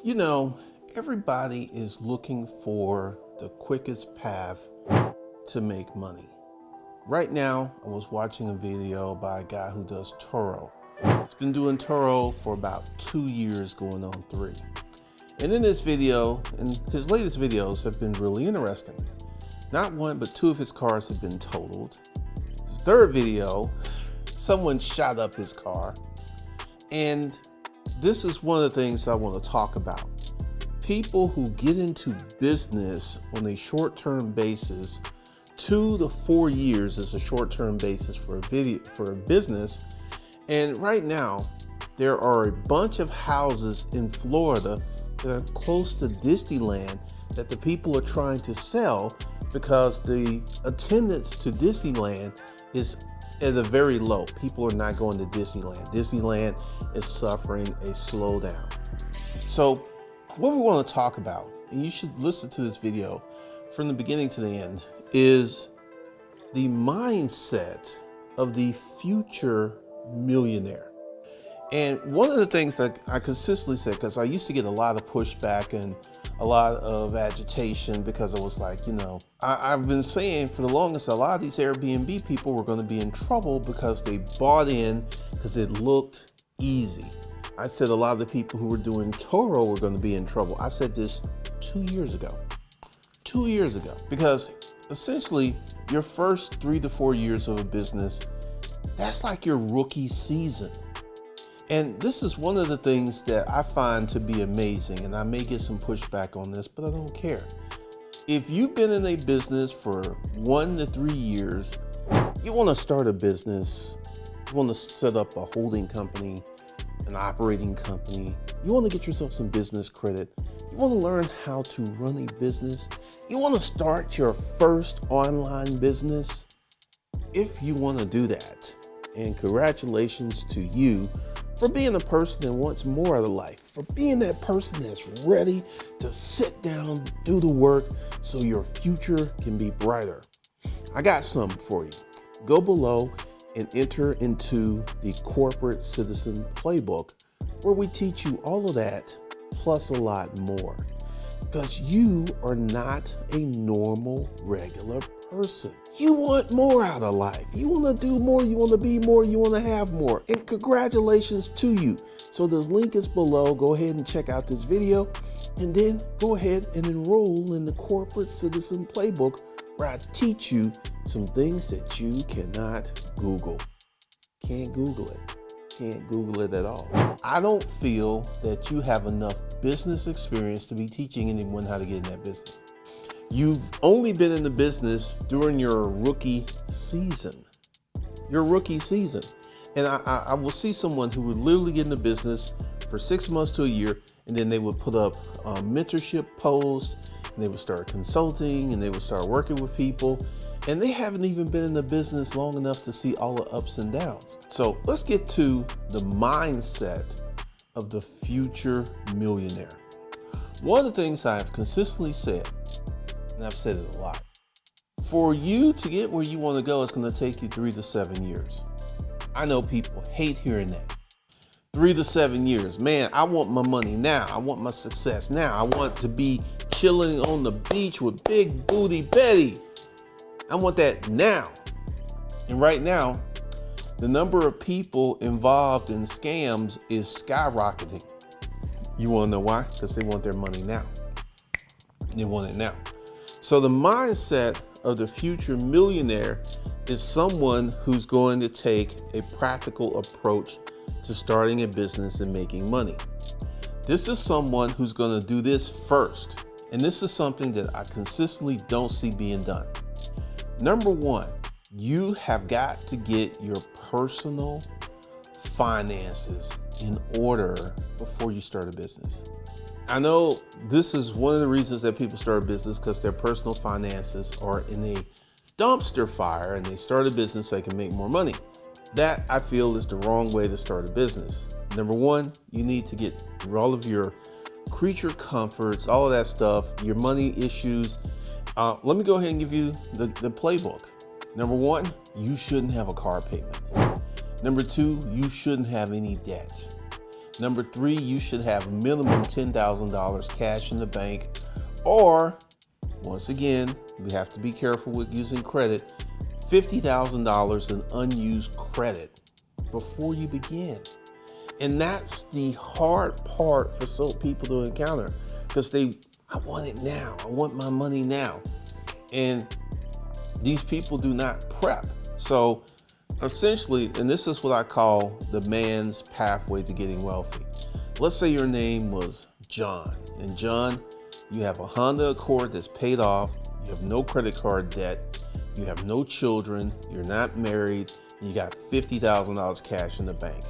You know, everybody is looking for the quickest path to make money. Right now, I was watching a video by a guy who does Turo. He's been doing Turo for about 2 years, going on 3. And in this video, and his latest videos have been really interesting. Not one, but 2 of his cars have been totaled. His third video, someone shot up his car. And this is one of the things I want to talk about. People who get into business on a short-term basis, 2 to 4 years is a short-term basis for a business. And right now, there are a bunch of houses in Florida that are close to Disneyland that the people are trying to sell because the attendance to Disneyland is at a very low. People are not going to Disneyland. Disneyland is suffering a slowdown. So what we want to talk about, and you should listen to this video from the beginning to the end, is the mindset of the future millionaire. And one of the things that I consistently said, because I used to get a lot of pushback and a lot of agitation because I was like, I've been saying for the longest, a lot of these Airbnb people were going to be in trouble because they bought in because it looked easy. I said a lot of the people who were doing Turo were going to be in trouble. I said this 2 years ago. 2 years ago. Because essentially, your first 3 to 4 years of a business, that's like your rookie season. And this is one of the things that I find to be amazing, and I may get some pushback on this, but I don't care. If you've been in a business for 1 to 3 years, you want to start a business, you want to set up a holding company, an operating company, you want to get yourself some business credit, you want to learn how to run a business, you want to start your first online business. If you want to do that, and congratulations to you for being a person that wants more out of life, for being that person that's ready to sit down, do the work so your future can be brighter. I got some for you. Go below and enter into the Corporate Citizen Playbook, where we teach you all of that plus a lot more. Because you are not a normal, regular person. You want more out of life. You want to do more, you want to be more, you want to have more. And congratulations to you. So the link is below. Go ahead and check out this video. And then go ahead and enroll in the Corporate Citizen Playbook, where I teach you some things that you cannot Google. Can't Google it. Can't Google it at all. I don't feel that you have enough business experience to be teaching anyone how to get in that business. You've only been in the business during your rookie season. Your rookie season. And I will see someone who would literally get in the business for 6 months to a year, and then they would put up mentorship posts, and they would start consulting, and they would start working with people. And they haven't even been in the business long enough to see all the ups and downs. So let's get to the mindset of the future millionaire. One of the things I've consistently said, and I've said it a lot, for you to get where you want to go, it's going to take you 3 to 7 years. I know people hate hearing that. 3 to 7 years. Man, I want my money now. I want my success now. I want to be chilling on the beach with Big Booty Betty. I want that now. And right now, the number of people involved in scams is skyrocketing. You want to know why? Because they want their money now. They want it now. So the mindset of the future millionaire is someone who's going to take a practical approach to starting a business and making money. This is someone who's going to do this first. And this is something that I consistently don't see being done. Number one, you have got to get your personal finances in order before you start a business. I know this is one of the reasons that people start a business, because their personal finances are in a dumpster fire and they start a business so they can make more money. That, I feel, is the wrong way to start a business. Number one, you need to get all of your creature comforts, all of that stuff, your money issues. Let me go ahead and give you the playbook. Number one, you shouldn't have a car payment. Number two, you shouldn't have any debt. Number 3, you should have minimum $10,000 cash in the bank, or once again, we have to be careful with using credit, $50,000 in unused credit before you begin. And that's the hard part for some people to encounter, because I want it now. I want my money now. And these people do not prep. So essentially, and this is what I call the man's pathway to getting wealthy. Let's say your name was John, and John, you have a Honda Accord that's paid off, you have no credit card debt, you have no children, you're not married, and you got $50,000 cash in the bank.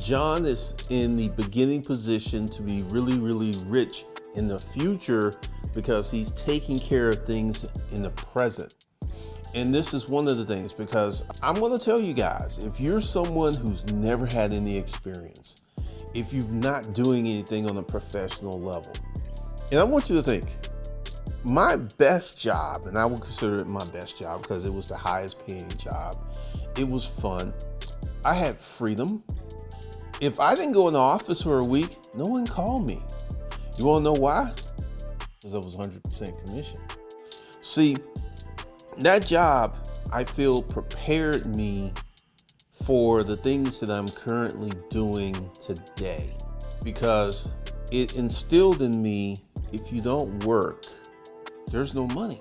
John is in the beginning position to be really, really rich in the future because he's taking care of things in the present. And this is one of the things, because I'm going to tell you guys, if you're someone who's never had any experience, if you're not doing anything on a professional level, and I want you to think, my best job, and I would consider it my best job because it was the highest paying job, it was fun, I had freedom. If I didn't go in the office for a week, no one called me. You want to know why? Because I was 100% commission. See, that job, I feel, prepared me for the things that I'm currently doing today, because it instilled in me, if you don't work, there's no money.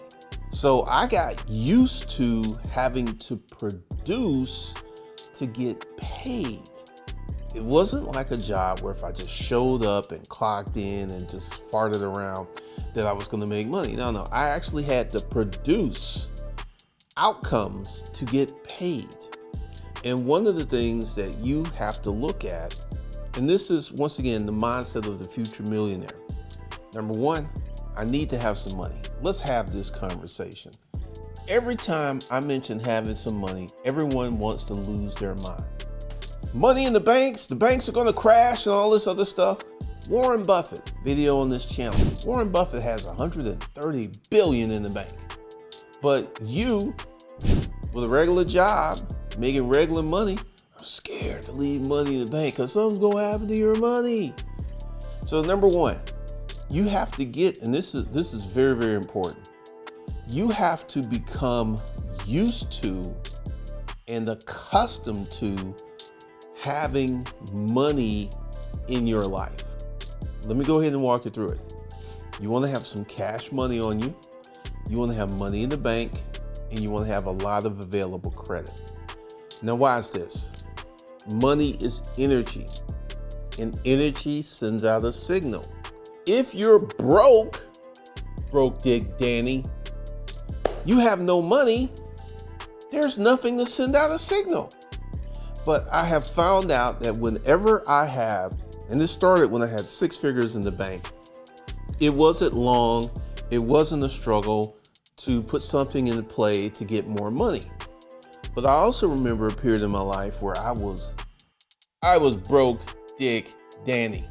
So I got used to having to produce to get paid. It wasn't like a job where if I just showed up and clocked in and just farted around that I was going to make money. No, I actually had to produce outcomes to get paid. And one of the things that you have to look at, and this is once again the mindset of the future millionaire. Number 1, I need to have some money. Let's have this conversation. Every time I mention having some money, everyone wants to lose their mind. Money in the banks are going to crash and all this other stuff. Warren Buffett, video on this channel. Warren Buffett has $130 billion in the bank. But you, with a regular job, making regular money, are scared to leave money in the bank because something's going to happen to your money. So number 1, you have to get, and this is very, very important. You have to become used to and accustomed to having money in your life. Let me go ahead and walk you through it. You want to have some cash money on you. You want to have money in the bank, and you want to have a lot of available credit. Now, why is this? Money is energy, and energy sends out a signal. If you're broke Dick Danny, you have no money, there's nothing to send out a signal. But I have found out that whenever I have, and this started when I had 6 figures in the bank, it wasn't long, it wasn't a struggle to put something into play to get more money. But I also remember a period in my life where I was broke Dick Danny.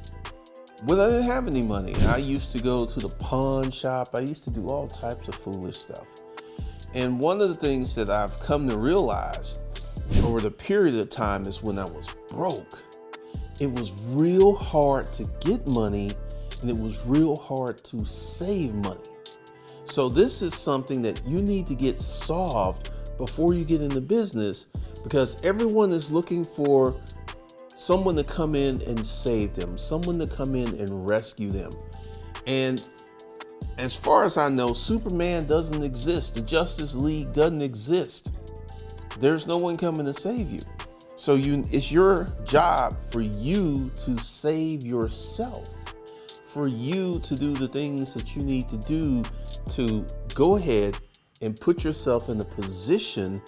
When I didn't have any money, I used to go to the pawn shop. I used to do all types of foolish stuff. And one of the things that I've come to realize over the period of time is when I was broke, it was real hard to get money, and it was real hard to save money. So this is something that you need to get solved before you get into business, because everyone is looking for someone to come in and save them, someone to come in and rescue them. And as far as I know, Superman doesn't exist. The Justice League doesn't exist. There's no one coming to save you. So it's your job for you to save yourself, for you to do the things that you need to do to go ahead and put yourself in a position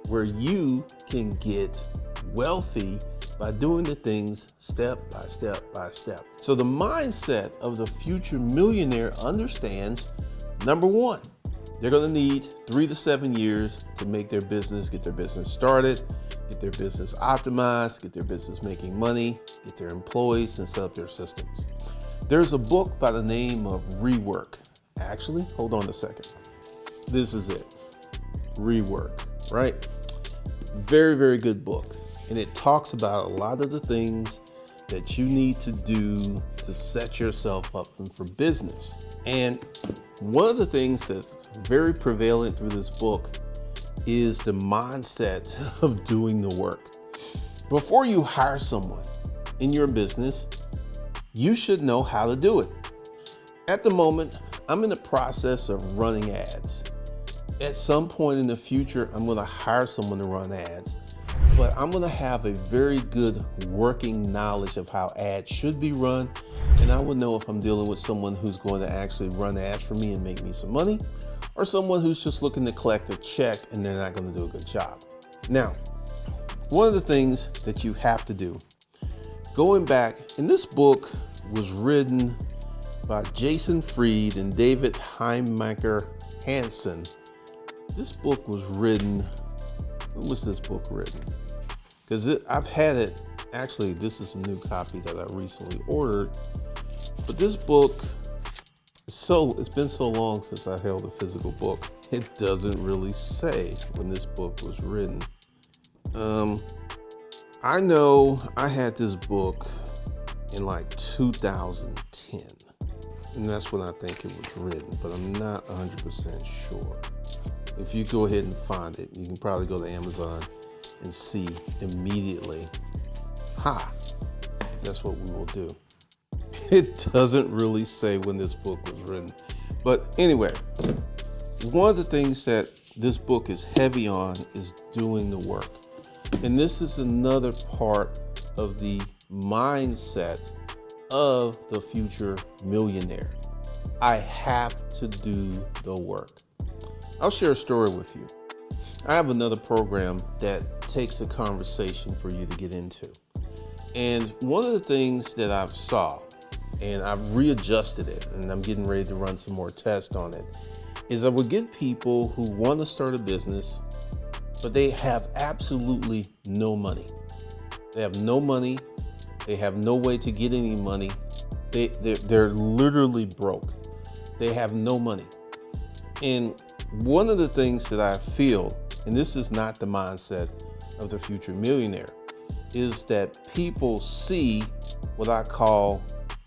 where you can get wealthy by doing the things step by step by step. So the mindset of the future millionaire understands, number 1, they're going to need 3 to 7 years to make their business, get their business started, get their business optimized, get their business making money, get their employees, and set up their systems. There's a book by the name of Rework. Actually, hold on a second. This is it. Rework, right? Very, very good book. And it talks about a lot of the things that you need to do to set yourself up for business. And one of the things that's very prevalent through this book is the mindset of doing the work. Before you hire someone in your business, you should know how to do it. At the moment, I'm in the process of running ads. At some point in the future, I'm going to hire someone to run ads, but I'm going to have a very good working knowledge of how ads should be run, and I will know if I'm dealing with someone who's going to actually run ads for me and make me some money, or someone who's just looking to collect a check and they're not going to do a good job. Now, one of the things that you have to do, going back, and this book was written by Jason Fried and David Heinemeier Hansen. This book was written, when was this book written? Because I've had it, actually this is a new copy that I recently ordered, but this book, it's been so long since I held a physical book, it doesn't really say when this book was written. I know I had this book in like 2010, and that's when I think it was written, but I'm not 100% sure. If you go ahead and find it, you can probably go to Amazon and see immediately. That's what we will do. It doesn't really say when this book was written. But anyway, one of the things that this book is heavy on is doing the work. And this is another part of the mindset of the future millionaire. I have to do the work. I'll share a story with you. I have another program that takes a conversation for you to get into. And one of the things that I've saw, and I've readjusted it, and I'm getting ready to run some more tests on it, is I would get people who want to start a business, but they have absolutely no money. They have no money. They have no way to get any money. They're literally broke. They have no money. And one of the things that I feel, and this is not the mindset of the future millionaire, is that people see what I call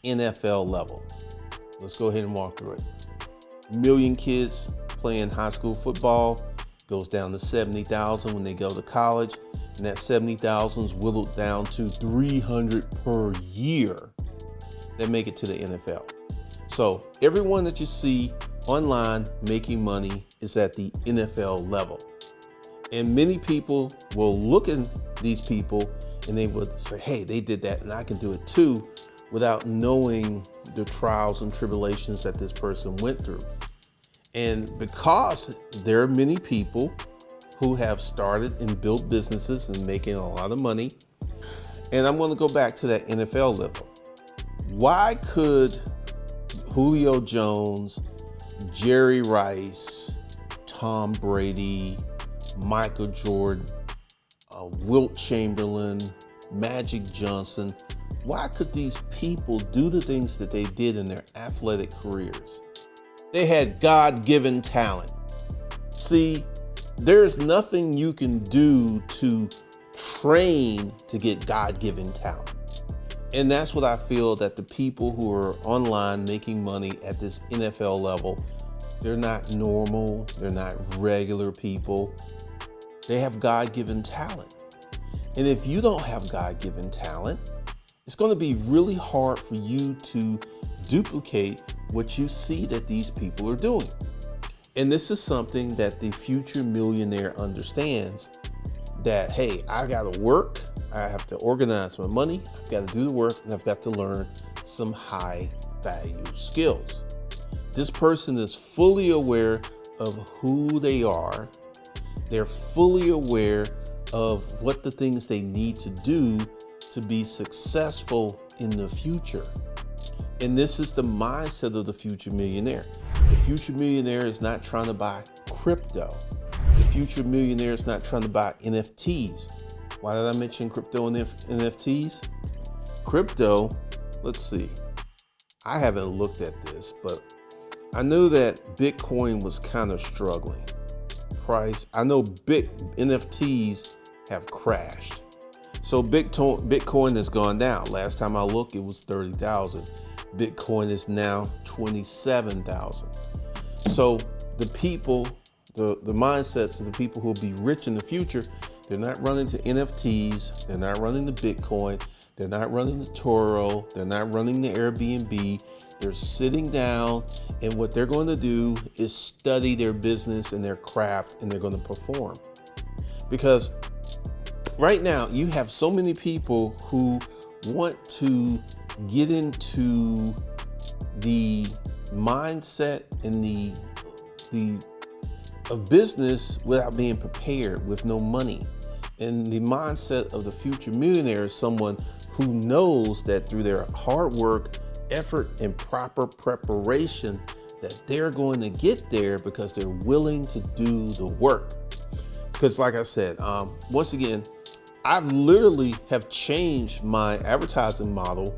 NFL level. Let's go ahead and walk through it. Million kids playing high school football goes down to 70,000 when they go to college, and that 70,000 is whittled down to 300 per year that make it to the NFL. So everyone that you see online making money is at the NFL level. And many people will look at these people and they would say, hey, they did that and I can do it too, without knowing the trials and tribulations that this person went through. And because there are many people who have started and built businesses and making a lot of money, and I'm going to go back to that NFL level. Why could Julio Jones, Jerry Rice, Tom Brady, Michael Jordan, Wilt Chamberlain, Magic Johnson, why could these people do the things that they did in their athletic careers? They had God-given talent. See, there's nothing you can do to train to get God-given talent. And that's what I feel that the people who are online making money at this NFL level, they're not normal, they're not regular people. They have God-given talent. And if you don't have God-given talent, it's going to be really hard for you to duplicate what you see that these people are doing. And this is something that the future millionaire understands, that, hey, I got to work, I have to organize my money, I've got to do the work, and I've got to learn some high value skills. This person is fully aware of who they are. They're fully aware of what the things they need to do to be successful in the future. And this is the mindset of the future millionaire. The future millionaire is not trying to buy crypto. The future millionaire is not trying to buy NFTs. Why did I mention crypto and NFTs? Crypto, let's see. I haven't looked at this, but I know that Bitcoin was kind of struggling. I know big NFTs have crashed. So Bitcoin has gone down. Last time I looked, it was 30,000. Bitcoin is now 27,000. So the people, the mindsets of the people who will be rich in the future, they're not running to NFTs, they're not running to Bitcoin, they're not running the Toro, they're not running the Airbnb. They're sitting down, and what they're going to do is study their business and their craft, and they're going to perform. Because right now you have so many people who want to get into the mindset and the of business without being prepared, with no money. And the mindset of the future millionaire is someone who knows that through their hard work, effort, and proper preparation, that they're going to get there because they're willing to do the work. Because like I said, once again, I've literally have changed my advertising model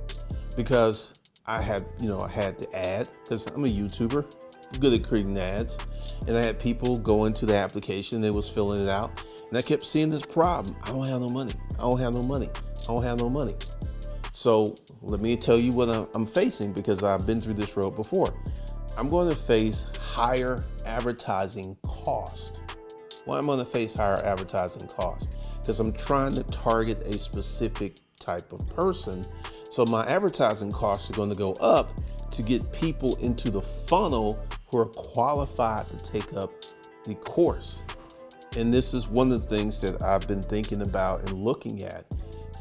because I had the ad, because I'm a YouTuber, good at creating ads. And I had people go into the application, they was filling it out. And I kept seeing this problem. I don't have no money. I don't have no money. I don't have no money. So let me tell you what I'm facing, because I've been through this road before. I'm going to face higher advertising cost. Why am I going to face higher advertising cost? Because I'm trying to target a specific type of person. So my advertising costs are going to go up to get people into the funnel who are qualified to take up the course. And this is one of the things that I've been thinking about and looking at.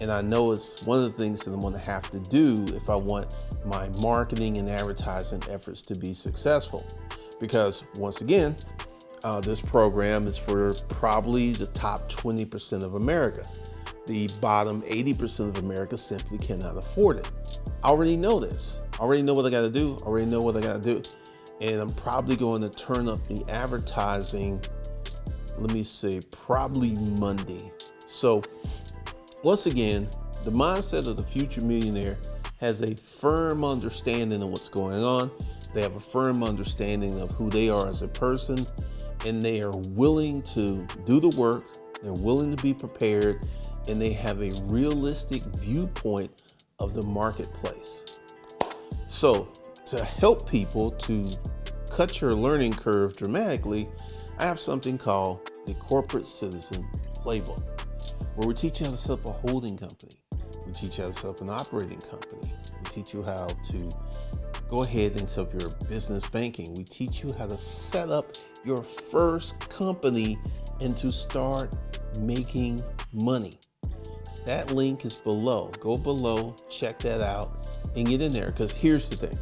And I know it's one of the things that I'm going to have to do if I want my marketing and advertising efforts to be successful. Because once again, this program is for probably the top 20% of America. The bottom 80% of America simply cannot afford it. I already know this. I already know what I got to do. I already know what I got to do. And I'm probably going to turn up the advertising, let me say, probably Monday. So once again, the mindset of the future millionaire has a firm understanding of what's going on. They have a firm understanding of who they are as a person, and they are willing to do the work. They're willing to be prepared, and they have a realistic viewpoint of the marketplace. So to help people to cut your learning curve dramatically, I have something called the Corporate Citizen Playbook, where we teach you how to set up a holding company. We teach you how to set up an operating company. We teach you how to go ahead and set up your business banking. We teach you how to set up your first company and to start making money. That link is below. Go below, check that out, and get in there. Because here's the thing.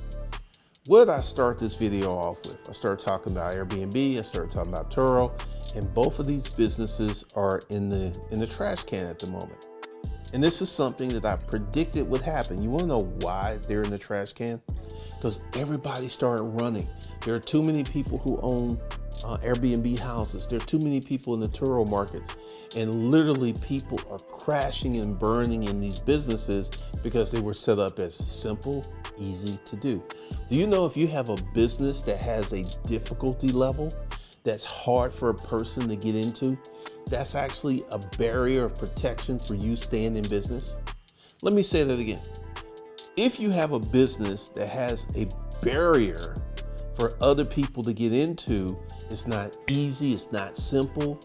What did I start this video off with? I started talking about Airbnb. I started talking about Turo, and both of these businesses are in the trash can at the moment. And this is something that I predicted would happen. You want to know why they're in the trash can? Because everybody started running. There are too many people who own Airbnb houses. There are too many people in the Turo markets. And literally people are crashing and burning in these businesses because they were set up as simple, easy to do. Do you know if you have a business that has a difficulty level that's hard for a person to get into, that's actually a barrier of protection for you staying in business? Let me say that again. If you have a business that has a barrier for other people to get into, it's not easy, it's not simple.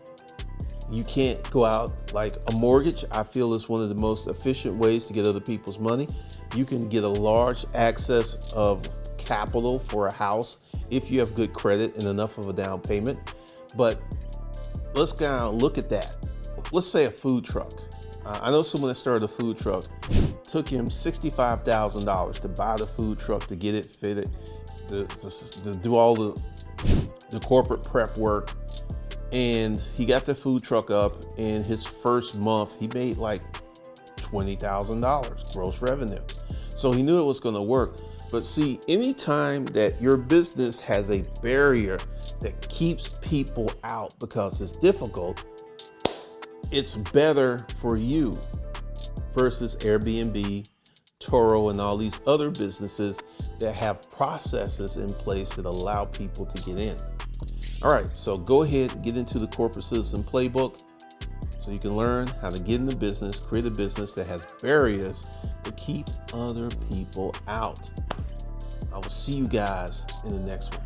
You can't go out like a mortgage. I feel is one of the most efficient ways to get other people's money. You can get a large access of capital for a house if you have good credit and enough of a down payment. But let's kind of look at that. Let's say a food truck. I know someone that started a food truck. Took him $65,000 to buy the food truck, to get it fitted, to do all the corporate prep work. And he got the food truck up, and his first month, he made like $20,000 gross revenue. So he knew it was going to work. But see, anytime that your business has a barrier that keeps people out because it's difficult, it's better for you versus Airbnb, Turo, and all these other businesses that have processes in place that allow people to get in. All right, so go ahead and get into the Corporate Citizen Playbook. It's so you can learn how to get in the business, create a business that has barriers to keep other people out. I will see you guys in the next one.